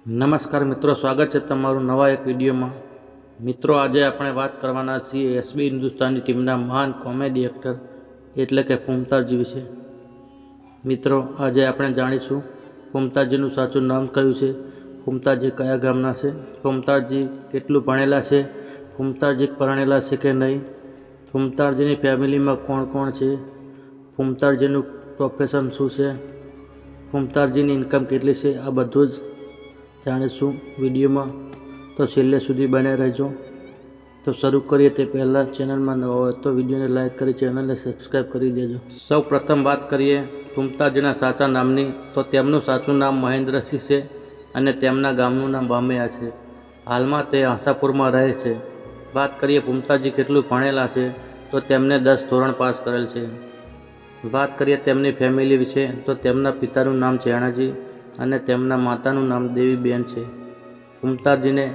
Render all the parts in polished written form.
નમસ્કાર મિત્રો, સ્વાગત છે તમારું નવા એક વિડીયોમાં। મિત્રો, આજે આપણે વાત કરવાના છીએ એસબી હિન્દુસ્તાની ટીમના મહાન કોમેડી એક્ટર એટલે કે પુમતાજી વિશે। મિત્રો, આજે આપણે જાણીશું પુમતાજીનું સાચું નામ કયું છે, પુમતાજી કયા ગામના છે, પુમતાજી કેટલું ભણેલા છે, પુમતાજી પરણેલા છે કે નહીં, પુમતાજીની ફેમિલીમાં કોણ કોણ છે, પુમતાજીનું પ્રોફેશન શું છે, પુમતાજીની ઇન્કમ કેટલી છે, આ બધું જ જાણીશું વિડીયોમાં। તો છેલ્લે સુધી બને રહેજો। તો શરૂ કરીએ તે પહેલાં ચેનલમાં નવા હોય તો વિડીયોને લાઇક કરી ચેનલને સબસ્ક્રાઈબ કરી દેજો। સૌ પ્રથમ વાત કરીએ પુમતાજીના સાચા નામની, તો તેમનું સાચું નામ મહેન્દ્રસિંહ છે અને તેમના ગામનું નામ બામૈયા છે। હાલમાં તે આશાપુરમાં રહે છે। વાત કરીએ પુમતાજી કેટલું ભણેલા છે, તો તેમને 10 ધોરણ પાસ કરેલ છે। વાત કરીએ તેમની ફેમિલી વિશે, તો તેમના પિતાનું નામ ચેણાજી અને તેમના માતાનું નામ દેવીબેન છે। પુમતાજીને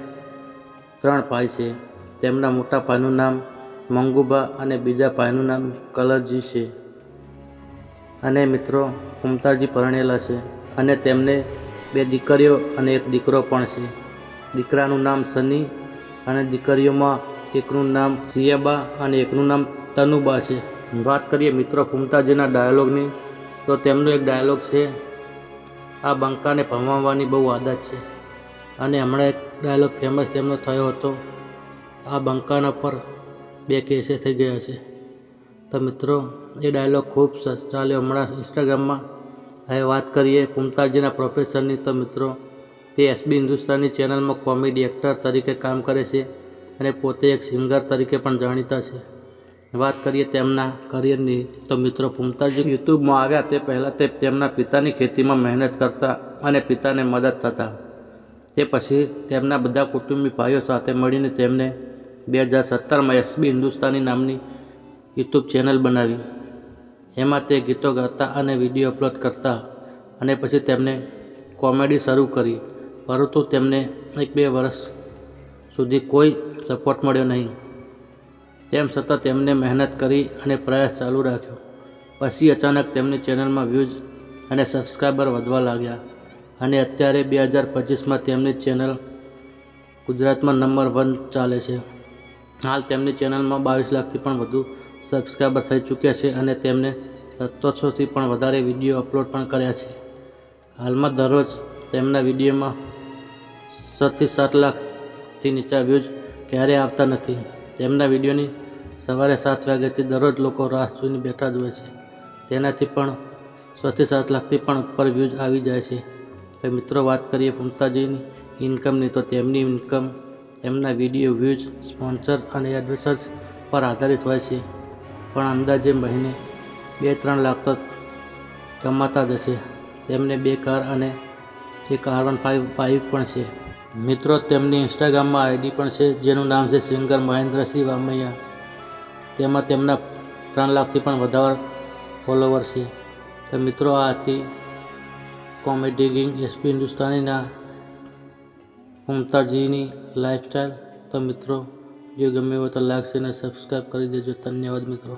3 ભાઈ છે। તેમના મોટા ભાઈનું નામ મંગુબા અને બીજા ભાઈનું નામ કલરજી છે। અને મિત્રો, પુમતાજી પરણેલા છે અને તેમને 2 દીકરીઓ અને 1 દીકરો પણ છે। દીકરાનું નામ સની અને દીકરીઓમાં એકનું નામ સિયાબા અને એકનું નામ તનુબા છે। વાત કરીએ મિત્રો પુમતાજીના ડાયલોગની, તો તેમનો એક ડાયલોગ છે, આ બંકાને ભમાવવાની બહુ આદત છે। અને હમણાં એક ડાયલોગ ફેમસ તેમનો થયો હતો, આ બંકાના પર 2 કેસે થઈ ગયા છે। તો મિત્રો, એ ડાયલોગ ખૂબ ચાલ્યો હમણાં ઇન્સ્ટાગ્રામમાં। હવે વાત કરીએ પુમતાજીના પ્રોફેશનની, તો મિત્રો તે એસબી હિન્દુસ્તાની ચેનલમાં કોમેડી એક્ટર તરીકે કામ કરે છે અને પોતે એક સિંગર તરીકે પણ જાણીતા છે। વાત કરીએ તેમના કરિયરની, તો મિત્રો પુમતાજી યુટ્યુબમાં આવ્યા તે પહેલાં તે તેમના પિતાની ખેતીમાં મહેનત કરતા અને પિતાને મદદ થતા। તે પછી તેમના બધા કુટુંબી ભાઈઓ સાથે મળીને તેમને 2017માં એસબી હિન્દુસ્તાની નામની યુટ્યુબ ચેનલ બનાવી। એમાં તે ગીતો ગાતા અને વિડીયો અપલોડ કરતા અને પછી તેમને કોમેડી શરૂ કરી, પરંતુ તેમને 1-2 વર્ષ સુધી કોઈ સપોર્ટ મળ્યો નહીં। તેમ છતાં તેમને મહેનત કરી અને પ્રયાસ ચાલુ રાખ્યો। પછી અચાનક તેમની ચેનલમાં વ્યૂઝ અને સબસ્ક્રાઈબર વધવા લાગ્યા અને અત્યારે 2025માં તેમની ચેનલ ગુજરાતમાં નંબર 1 ચાલે છે। હાલ તેમની ચેનલમાં 22 લાખથી પણ વધુ સબસ્ક્રાઈબર થઈ ચૂક્યા છે અને તેમને 700થી પણ વધારે વિડીયો અપલોડ પણ કર્યા છે। હાલમાં દરરોજ તેમના વિડીયોમાં 6થી 7 લાખથી નીચા વ્યૂઝ ક્યારેય આવતા નથી। તેમના વિડીયોની સવારે 7 વાગ્યાથી દરરોજ લોકો રાહ જોઈને બેઠા જ હોય છે। તેનાથી પણ 6થી 7 લાખથી પણ ઉપર વ્યૂઝ આવી જાય છે। તો મિત્રો, વાત કરીએ પુમતાજીની ઇન્કમની, તો તેમની ઇન્કમ તેમના વિડીયો વ્યૂઝ, સ્પોન્સર અને એડવર્ટાઇઝ પર આધારિત હોય છે, પણ અંદાજે મહિને 2-3 લાખ તો કમાતા જ હશે। તેમને 2 કાર અને એક R15 બાઇક પણ છે। મિત્રો, તેમની ઇન્સ્ટાગ્રામમાં આઈડી પણ છે, જેનું નામ છે સિંગર મહેન્દ્રસિંહ બામૈયા। તેમાં તેમના 3 લાખથી પણ વધારે ફોલોવર છે। તો મિત્રો, આ હતી કોમેડી કિંગ એસબી હિન્દુસ્તાનીના પુમતાજીની લાઈફસ્ટાઈલ। તો મિત્રો, વિડીયો ગમ્યો હોય તો લાઈક અને સબસ્ક્રાઈબ કરી દેજો। ધન્યવાદ મિત્રો।